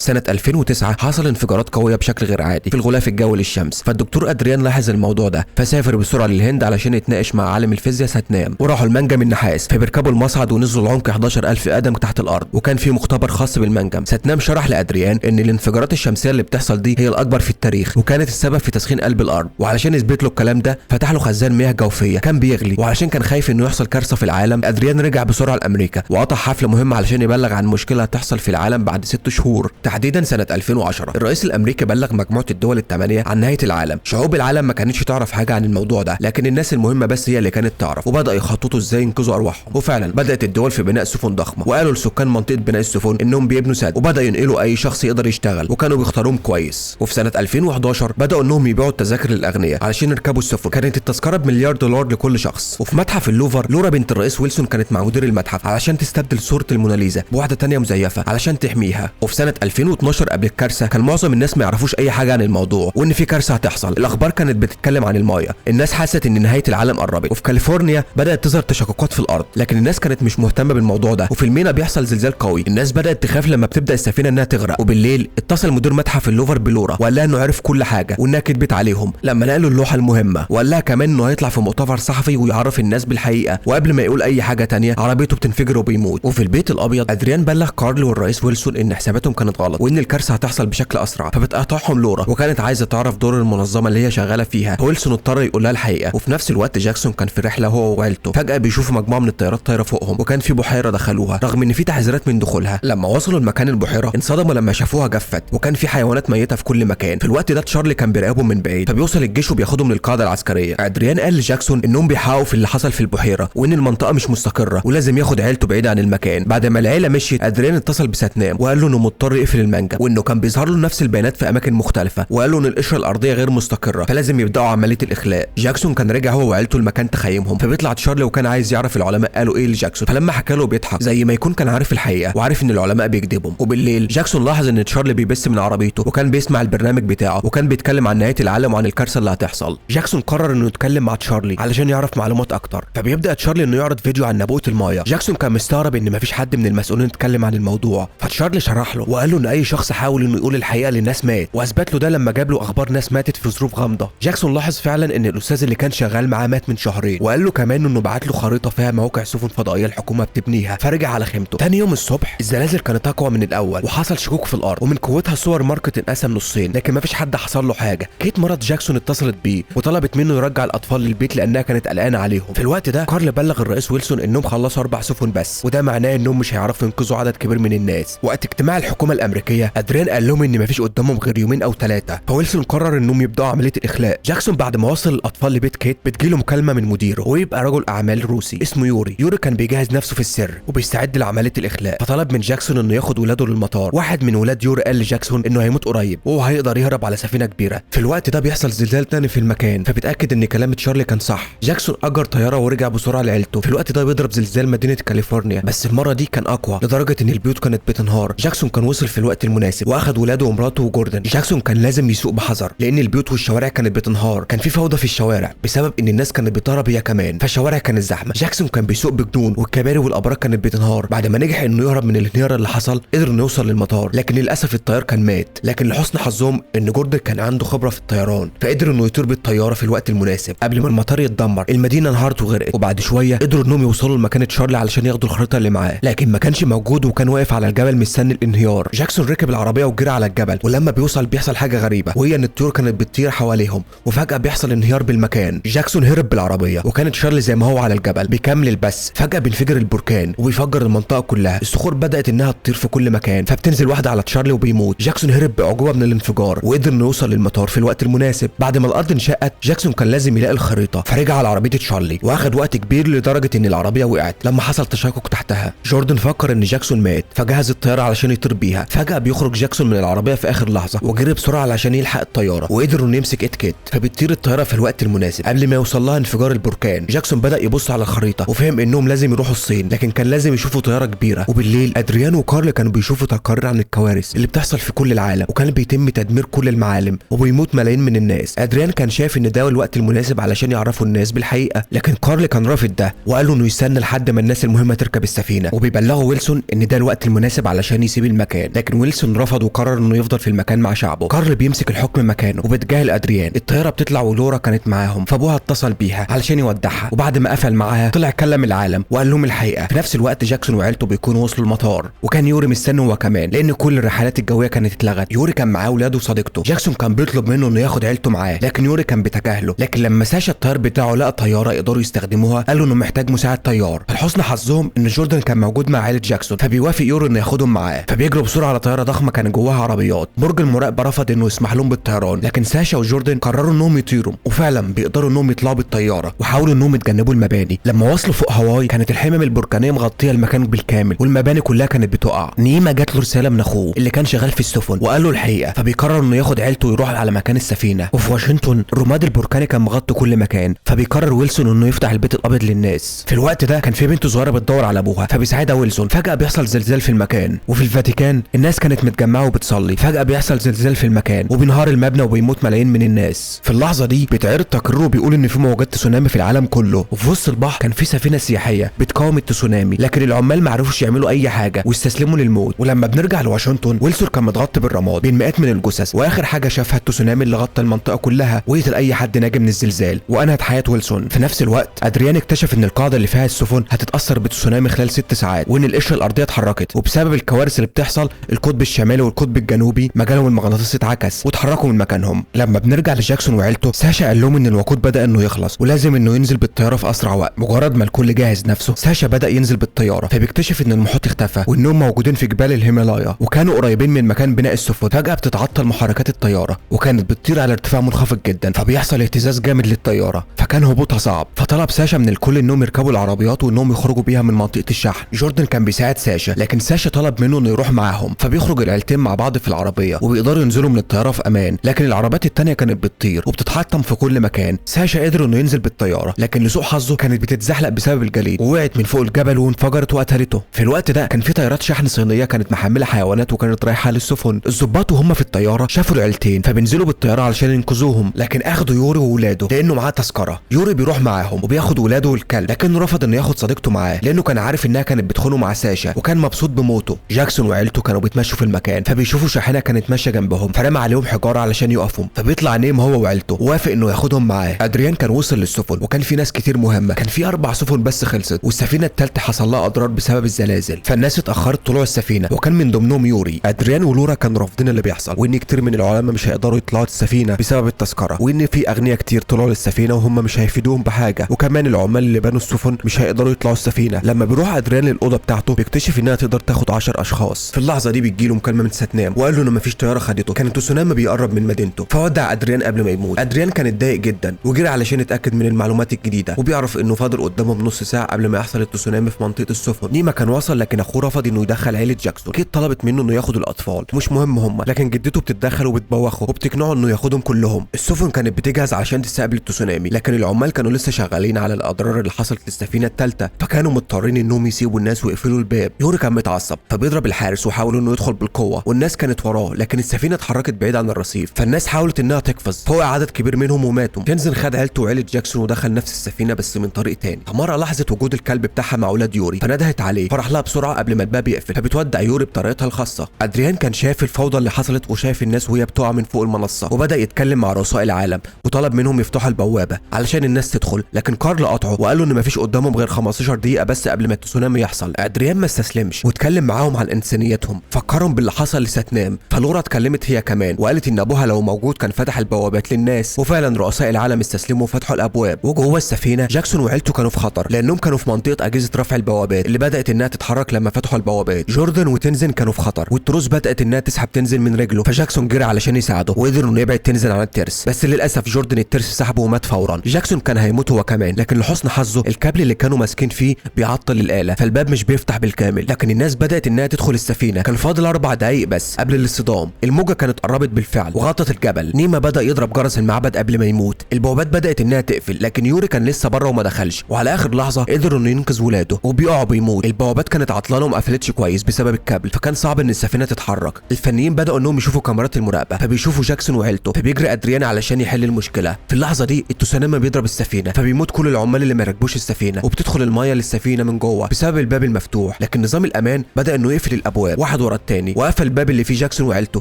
سنة 2009 حصل انفجارات قوية بشكل غير عادي في الغلاف الجوي للشمس، فالدكتور ادريان لاحظ الموضوع ده فسافر بسرعة للهند علشان يتناقش مع عالم الفيزياء ساتنام، وراحوا المنجم النحاس فبيركبوا المصعد ونزلوا العمق 11000 قدم تحت الارض، وكان في مختبر خاص بالمنجم. ساتنام شرح لادريان ان الانفجارات الشمسية اللي بتحصل دي هي الاكبر في التاريخ وكانت السبب في تسخين قلب الارض، وعلشان يثبت له الكلام ده فتح له خزان مياه جوفية كان بيغلي، وعلشان كان خايف انه يحصل كارثة في العالم ادريان رجع بسرعة لامريكا وقطع حفلة مهمة علشان يبلغ عن مشكلة هتحصل في العالم بعد 6 شهور، تحديدا سنة 2010. الرئيس الامريكي بلغ مجموعة الدول ال8 عن نهاية العالم. شعوب العالم ما كانتش تعرف حاجة عن الموضوع ده، لكن الناس المهمة بس هي اللي كانت تعرف، وبدأ يخططوا ازاي ينقذوا ارواحهم. وفعلا بدأت الدول في بناء سفن ضخمة، وقالوا لسكان منطقة بناء السفن انهم بيبنوا سد، وبدأ ينقلوا اي شخص يقدر يشتغل، وكانوا بيختاروهم كويس. وفي سنة 2011 بدأوا انهم يبيعوا التذاكر للاغنياء علشان يركبوا السفن، كانت التذكرة بمليار دولار لكل شخص. وفي متحف اللوفر لورا بنت الرئيس ويلسون كانت مع مدير المتحف علشان تستبدل صورة الموناليزا بواحدة تانية مزيفة علشان تحميها. وفي سنة 2012 قبل الكارثة كان معظم الناس ما يعرفوش اي حاجة عن الموضوع وان في كارثة هتحصل. الاخبار كانت بتتكلم عن المايه، الناس حست ان نهاية العالم قربت. وفي كاليفورنيا بدأت تظهر تشققات في الارض، لكن الناس كانت مش مهتمة بالموضوع ده. وفي المينا بيحصل زلزال قوي، الناس بدأت تخاف لما بتبدأ السفينة انها تغرق. وبالليل اتصل مدير متحف اللوفر بلورا وقال لها انه عرف كل حاجة وانها كدبت عليهم لما نقلوا اللوحة المهمة، وقال لها كمان انه هيطلع في مؤتمر صحفي ويعرف الناس بالحقيقة، وقبل ما يقول اي حاجة تانية عربيته بتنفجر وبيموت. وفي البيت الابيض ادريان بلغ كارل والرئيس ويلسون ان حساباتهم كانت غلط وان الكارثة هتحصل بشكل اسرع، فبتقاطعهم لورا وكانت عايزة تعرف دور المنظمة اللي هي شغالة فيها، ويلسون اضطر يقول لها الحقيقة. وفي نفس الوقت جاكسون كان في رحلة هو وعيلته، فجأة بيشوفوا مجموعة من الطيارات طايرة فوقهم، وكان في بحيرة دخلوها رغم ان في تحذيرات من دخولها. لما وصلوا لمكان البحيرة انصدموا لما شافوها جفت وكان في حيوانات ميتة في كل مكان. في الوقت ده تشارلي كان بيراقبهم من بعيد، فبيوصل الجيش وبياخدهم للقاعدة العسكرية. ادريان قال لجاكسون انهم بيحققوا في اللي حصل في البحيرة وان المنطقة مش مستقرة ولازم ياخد عيلته بعيد عن المكان. بعد ما العيلة مشيت ادريان اتصل بساتنام وقال له انه مضطر يقفل المنجم وانه كان بيظهر له نفس البيانات في اماكن مختلفة، وقال له ان القشرة الارضية غير مستقرة فلازم يبداوا عملية الاخلاء. جاكسون كان رجع هو وعيلته لمكان تخيمهم، فبيطلع تشارلي وكان عايز يعرف العلماء قالوا ايه لجاكسون، فلما حكى له بيضحك زي ما يكون كان عارف الحقيقة وعارف ان العلماء بيكذبوا. وبالليل جاكسون لاحظ ان تشارلي بيبث من عربيته وكان بيسمع البرنامج بتاعه وكان بيتكلم عن نهاية العالم وعن الكارثة اللي هتحصل. جاكسون قرر انه يتكلم مع تشارلي علشان يعرف معلومات اكتر، فبيبدا تشارلي انه يعرض فيديو عن نبوءة المايه. جاكسون كان مستغرب ان مفيش حد من المسؤولين اتكلم عن الموضوع، فتشارلي شرح له وقال له ان اي شخص حاول انه يقول الحقيقة للناس مات، واثبت له ده لما جاب له اخبار ناس ماتت في ظروف غامضة. جاكسون لاحظ فعلا ان الاستاذ اللي كان شغال معاه مات من شهرين، وقال له كمان انه بعت له خريطة فيها مواقع سفن فضائية الحكومة بتبنيها، فرجع على خيمته. تاني يوم الصبح الزلازل كانت اقوى من الاول وحصل شكوك في الارض، ومن قوتها السوبر ماركت انقسم نصين لكن مفيش حد حصل له حاجة. كيت مرات جاكسون اتصلت بيه وطلبت منه يرجع الاطفال للبيت لانها كانت قلقانة عليهم. في الوقت ده كارل بلغ الرئيس ويلسون انهم خلصوا 4 سفن بس، وده معناه انهم مش هيعرفوا ينقذوا عدد كبير من الناس. وقت اجتماع الحكومة الامريكية ادريان قال لهم ان مفيش قدامهم غير يومين او 3، فويلسون قرر انهم يبداوا عملية الاخلاء. جاكسون بعد ما وصل الاطفال لبيت كيت بتجيله مكالمة من مديره ويبقى رجل اعمال روسي اسمه يوري. يوري كان بيجهز نفسه في السر وبيستعد لعملية الاخلاء، فطلب من جاكسون انه ياخد ولاده للمطار. واحد من ولاد يوري قال لجاكسون انه هيموت قريب وهو هيقدر يهرب على سفينة كبيرة. في الوقت ده بيحصل زلزال تاني في المكان، فبيتاكد ان كلام تشارلي كان صح. جاكسون اجر طيارة ورجع بسرعة لعيلته. في الوقت ده بيضرب زلزال مدينة كاليفورنيا، بس المرة دي كان اقوى لدرجة ان البيوت كانت بتنهار. جاكسون كان وصل في الوقت المناسب واخد ولاده ومراته وجوردن. جاكسون كان لازم يسوق بحذر لان البيوت والشوارع كانت بتنهار، كان في فوضى في الشوارع بسبب ان الناس كانت بتهرب هي كمان، فالشوارع كانت زحمة. جاكسون كان بيسوق بجنون والكباري والابراج كانت بتنهار. بعد ما نجح انه يهرب من الانهيار اللي حصل قدر انه يوصل للمطار، لكن للاسف الطيار كان مات. لكن لحسن حظهم ان جوردن كان عنده خبرة في الطيران فقدر انه يطير بالطيارة في الوقت المناسب قبل ما المطار يتدمر. المدينة انهارت وغرقت، وبعد شوية قدروا انهم يوصلوا لمكان تشارلي علشان ياخدوا الخريطة اللي معاه، لكن ما كانش موجود وكان واقف على الجبل مستني الانهيار. جاكسون ركب العربية وجرى على الجبل، ولما بيحصل حاجة غريبة وهي ان الطيور كانت بتطير حواليهم وفجأة بيحصل انهيار بالمكان. جاكسون هرب بالعربية وكانت تشارلي زي ما هو على الجبل بيكمل البث. فجأة بينفجر البركان وبيفجر المنطقة كلها، الصخور بدأت انها تطير في كل مكان، فبتنزل واحدة على تشارلي وبيموت. جاكسون هرب بأعجوبة من الانفجار وقدر انه يوصل للمطار في الوقت المناسب. بعد ما الارض انشقت جاكسون كان لازم يلاقي الخريطة، فرجع على عربية تشارلي واخد وقت كبير لدرجة ان العربية وقعت لما حصل تشقق تحتها. جوردن فكر ان جاكسون مات فجهز الطيارة علشان يطير بيها. فجأة بيخرج جاكسون من العربية في اخر لحظة وجري بسرعة علشان يلحق الطيارة، وقدر انه يمسك اتكيت فبتطير الطيارة في الوقت المناسب قبل ما يوصل لها انفجار البركان. جاكسون بدأ يبص على الخريطة وفهم انهم لازم يروحوا الصين، لكن كان لازم يشوفوا طيارة كبيرة. وبالليل ادريان وكارل كانوا بيشوفوا تقارير عن الكوارث اللي بتحصل في كل العالم، وكان بيتم تدمير كل المعالم وبيموت ملايين من الناس. ادريان كان شايف ان ده الوقت المناسب علشان يعرفوا الناس بالحقيقة، لكن كارل كان رافض ده وقال له انه يستنى لحد ما الناس المهمة تركب السفينة، وبيبلغوا ويلسون ان ده الوقت المناسب علشان يسيب المكان. لكن لكن ويلسون رفض وقرر انه يفضل في المكان مع شعبه. كارل بيمسك الحكم مكانه وبتجاهل ادريان. الطياره بتطلع ولورا كانت معاهم، فابوها اتصل بيها علشان يودعها، وبعد ما قفل معاها طلع كلم العالم وقال لهم الحقيقه. في نفس الوقت جاكسون وعيلته بيكونوا وصلوا المطار، وكان يوري مستني هو كمان لان كل الرحلات الجويه كانت اتلغت. يوري كان معاه اولاده وصديقته. جاكسون كان بيطلب منه انه ياخد عيلته معاه، لكن يوري كان بيتجاهله. لكن لما ساشا الطيار بتاعه لقى طياره يقدروا يستخدموها قال له انه محتاج مساعد طيار. فلحسن حظهم ان جوردن كان موجود مع عائله جاكسون، فبيوافق يوري انه ياخدهم معاه. فبيجروا بسرعه على طياره ضخمه كان جواها عربيات. برج المراقبه رفض انه يسمح لهم بالطيران، لكن ساشا وجوردن قرروا انهم يطيروا، وفعلا بيقدروا انهم يطلعوا بالطياره، وحاولوا انهم يتجنبوا المباني. لما وصلوا فوق هاواي كانت الحمم البركانيه مغطيه المكان بالكامل، والمباني كلها كانت بتقع. نيما جات له رساله من اخوه اللي كان شغال في السفن وقال له الحقيقه، فبيقرر انه ياخد عيلته ويروح على مكان السفينه. وفي واشنطن الرماد البركاني كان مغطي كل مكان، فبيقرر ويلسون انه يفتح البيت الابيض للناس. في الوقت ده كان في بنت صغيره بتدور على ابوها، فبيساعدها ويلسون. فجاه بيحصل زلزال في المكان. وفي الفاتيكان الناس كانت متجمعه وبتصلي، فجاه بيحصل زلزال في المكان وبينهار المبنى وبيموت ملايين من الناس. في اللحظه دي بيتعرض تقرير وبيقول ان في موجات تسونامي في العالم كله، وفي وسط البحر كان في سفينه سياحيه بتقاوم التسونامي، لكن العمال ما عرفوش يعملوا اي حاجه واستسلموا للموت. ولما بنرجع لواشنطن ويلسون كان متغطي بالرماد بين مئات من الجثث، واخر حاجه شافها التسونامي اللي غطى المنطقه كلها وقتل اي حد ناجي من الزلزال وانهت حياه ويلسون. في نفس الوقت ادريان اكتشف ان القاعده اللي فيها السفن هتتاثر بالتسونامي خلال 6 ساعات، وان القشره الارضيه اتحركت، وبسبب الكوارث اللي بتحصل القطب الشمالي والقطب الجنوبي مجالهم المغناطيسي اتعكس واتحركوا من مكانهم. لما بنرجع لجاكسون وعيلته ساشا قال لهم ان الوقود بدا انه يخلص ولازم انه ينزل بالطياره في اسرع وقت. مجرد ما الكل جاهز نفسه ساشا بدا ينزل بالطياره، فبيكتشف ان المحيط اختفى وانهم موجودين في جبال الهيمالايا وكانوا قريبين من مكان بناء السفن. فجاه بتتعطل محركات الطياره وكانت بتطير على ارتفاع منخفض جدا، فبيحصل اهتزاز جامد للطياره، فكان هبوطها صعب. فطلب ساشا من الكل انهم يركبوا العربيات وانهم يخرجوا بيها من منطقه الشحن. جوردن كان بيساعد ساشا، لكن ساشا طلب منه انه يروح معاهم، فبيخرج العيلتين مع بعض في العربيه وبيقدروا ينزلوا من الطياره في امان. لكن العربيات التانيه كانت بتطير وبتتحطم في كل مكان. ساشا قدر انه ينزل بالطياره، لكن لسوء حظه كانت بتتزحلق بسبب الجليد ووقعت من فوق الجبل وانفجرت وقتلته. في الوقت ده كان في طيارات شحن صينيه كانت محمله حيوانات وكانت رايحه للسفن. الضباط وهم في الطياره شافوا العيلتين فبينزلوا بالطياره علشان ينقذوهم، لكن اخدوا يوري وولاده لانه معاه تذكره. يوري بيروح معاهم وبياخد ولاده والكلب، لكنه رفض انه ياخد صديقته معاه لانه كان عارف انها كانت بتخونه مع ساشا وكان مبسوط بموته. جاكسون وعيلته كانوا بيتمشوا في المكان فبيشوفوا شاحنه كانت ماشيه جنبهم، فرمى عليهم حجاره علشان يقفوا، فبيطلع نيم هو وعيلته ووافق انه ياخدهم معاه. ادريان كان وصل للسفن وكان في ناس كتير مهمه، كان في 4 سفن بس خلصت، والسفينه الثالثه حصل لها اضرار بسبب الزلازل، فالناس اتاخرت طلوع السفينه وكان من ضمنهم يوري. ادريان ولورا كانوا رافضين اللي بيحصل، وان كتير من العلماء مش هيقدروا يطلعوا السفينه بسبب التذكره، وان في اغنياء كتير طلعوا للسفينه وهم مش هيفيدوهم بحاجه، وكمان العمال اللي بنوا السفن مش هيقدروا يطلعوا السفينه. لما بيروح ادريان للاوضه بتاعته بيكتشف انها تقدر تاخد 10 اشخاص. في اللحظه دي بتجيله مكالمه من ساتنام وقال له انه مفيش طياره خدته، كان تسونامي بيقرب من مدينته، فودع ادريان قبل ما يموت. ادريان كان اتضايق جدا وجري علشان يتاكد من المعلومات الجديده، وبيعرف انه فاضل قدامه بنص ساعه قبل ما يحصل التسونامي في منطقه السفن. نيما كان وصل لكن اخوه رفض انه يدخل عيله جاكسون. كيت طلبت منه انه ياخد الاطفال، مش مهم هم، لكن جدته بتتدخل وبتبوخه وبتقنعه انه ياخدهم كلهم. السفن كانت بتجهز علشان تستقبل التسونامي، لكن العمال كانوا لسه شغالين على الاضرار اللي حصلت للسفينه الثالثه، فكانوا مضطرين انهم يسيبوا الناس ويقفلوا الباب. يوري كان متعصب فبيضرب الحارس وحاول انه يدخل بالقوه، والناس كانت وراه، لكن السفينه اتحركت بعيد عن الرصيف، فالناس حاولت انها تقفز، فوقع عدد كبير منهم وماتوا. تنزل خد عيلته وعيله جاكسون ودخل نفس السفينه بس من طريق تاني. فمره لاحظت وجود الكلب بتاعها مع اولاد يوري فندهت عليه، فراح لها بسرعه قبل ما الباب يقفل، فبتودع يوري بطريقتها الخاصه. ادريان كان شايف الفوضى اللي حصلت وشايف الناس وهي بتقع من فوق المنصه، وبدا يتكلم مع رؤساء العالم وطلب منهم يفتحوا البوابه علشان الناس تدخل، لكن كارل قطعه وقال له ان مفيش قدامهم غير 15 دقيقه بس قبل ما التسونامي يحصل. ادريان ما استسلمش واتكلم معاهم عن انسانيتهم، فكرهم باللي حصل لساتنام. فلورا اتكلمت هي كمان وقالت ان ابوها لو موجود كان فتح البوابات للناس، وفعلا رؤساء العالم استسلموا وفتحوا الابواب. وجوه السفينه جاكسون وعيلته كانوا في خطر لانهم كانوا في منطقه اجهزه رفع البوابات اللي بدات انها تتحرك لما فتحوا البوابات. جوردن وتنزن كانوا في خطر، والتروس بدات انها تسحب تنزن من رجله، فجاكسون جري علشان يساعده وقدر انه يبعد تنزن عن الترس، بس للاسف جوردن الترس سحبه ومات فورا. جاكسون كان هيموت هو كمان، لكن لحسن حظه الكابل اللي كانوا ماسكين فيه بيعطل الاله، فالباب مش بيفتح بالكامل. لكن الناس بدات انها تدخل السفينه، كان فاضل 4 دقايق بس قبل الاصطدام. الموجه كانت قربت بالفعل وغطت الجبل. نيما بدا يضرب جرس المعبد قبل ما يموت. البوابات بدات انها تقفل، لكن يوري كان لسه بره وما دخلش، وعلى اخر لحظه قدر انه ينقذ ولاده وبيقع بيموت. البوابات كانت عطلانه وما قفلتش كويس بسبب الكابل، فكان صعب ان السفينه تتحرك. الفنيين بداوا انهم يشوفوا كاميرات المراقبه، فبيشوفوا جاكسون وعيلته، فبيجري ادريان علشان يحل المشكله. في اللحظه دي التسونامي بيضرب السفينه، فبيموت كل العمال اللي ما ركبوش السفينه، وبتدخل المايه للسفينه من جوه بسبب الباب المفتوح. لكن نظام الامان بدا انه يقفل الابواب واحد ورا تاني وقفل الباب اللي فيه جاكسون وعيلته،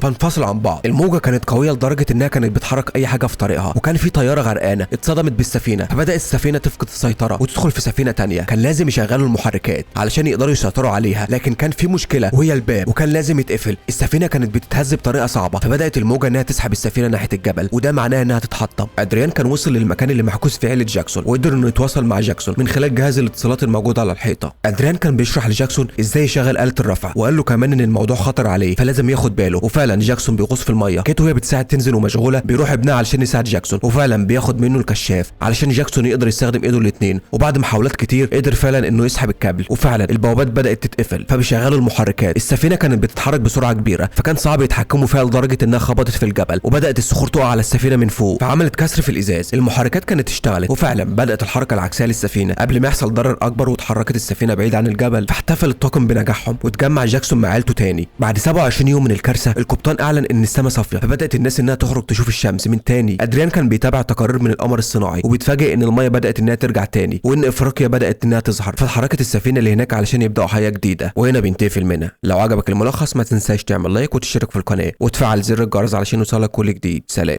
فانفصلوا عن بعض. الموجه كانت قويه لدرجه انها كانت بتحرك اي حاجه في طريقها، وكان في طياره غرقانه اتصدمت بالسفينه، فبدات السفينه تفقد السيطره وتدخل في سفينه تانيه. كان لازم يشغلوا المحركات علشان يقدروا يسيطروا عليها، لكن كان في مشكله وهي الباب، وكان لازم يتقفل. السفينه كانت بتتهز بطريقه صعبه، فبدات الموجه انها تسحب السفينه ناحيه الجبل، وده معناه انها تتحطم. ادريان كان وصل للمكان اللي محجوز فيه عيله جاكسون، وقدر انه يتواصل مع جاكسون من خلال جهاز الاتصالات الموجود على الحيطه. ادريان كان بيشرح لجاكسون ازاي يشغل آلة الرفع، وقال له كمان ان الموضوع خطر عليه فلازم ياخد باله. وفعلا جاكسون بيغوص في الميه، كيت وهي بتساعد تنزل ومشغوله بيروح ابنها علشان يساعد جاكسون، وفعلا بياخد منه الكشاف علشان جاكسون يقدر يستخدم ايده الاثنين. وبعد محاولات كتير قدر فعلا انه يسحب الكابل، وفعلا البوابات بدات تتقفل، فبيشغلوا المحركات. السفينه كانت بتتحرك بسرعه كبيره، فكان صعب يتحكموا فيها لدرجه انها خبطت في الجبل، وبدات الصخور تقع على السفينه من فوق، فعملت كسر في الازاز. المحركات كانت اشتغلت، وفعلا بدات الحركه العكسيه للسفينه قبل ما يحصل ضرر اكبر، واتحركت السفينه بعيد عن الجبل. فاحتفل الطاقم بنجاحهم، وتجمع جاكسون مع عيلته تاني. بعد 27 يوم من الكارثه القبطان اعلن ان السماء صافيه، فبدات الناس انها تخرج تشوف الشمس من تاني. ادريان كان بيتابع تقارير من القمر الصناعي، وبيتفاجئ ان الميه بدات انها ترجع تاني، وان افريقيا بدات انها تظهر. فحركت السفينه اللي هناك علشان يبداوا حياه جديده. وهنا بينتهي فيلمنا. لو عجبك الملخص ما تنساش تعمل لايك وتشترك في القناه وتفعل زر الجرس علشان يوصلك كل جديد. سلام.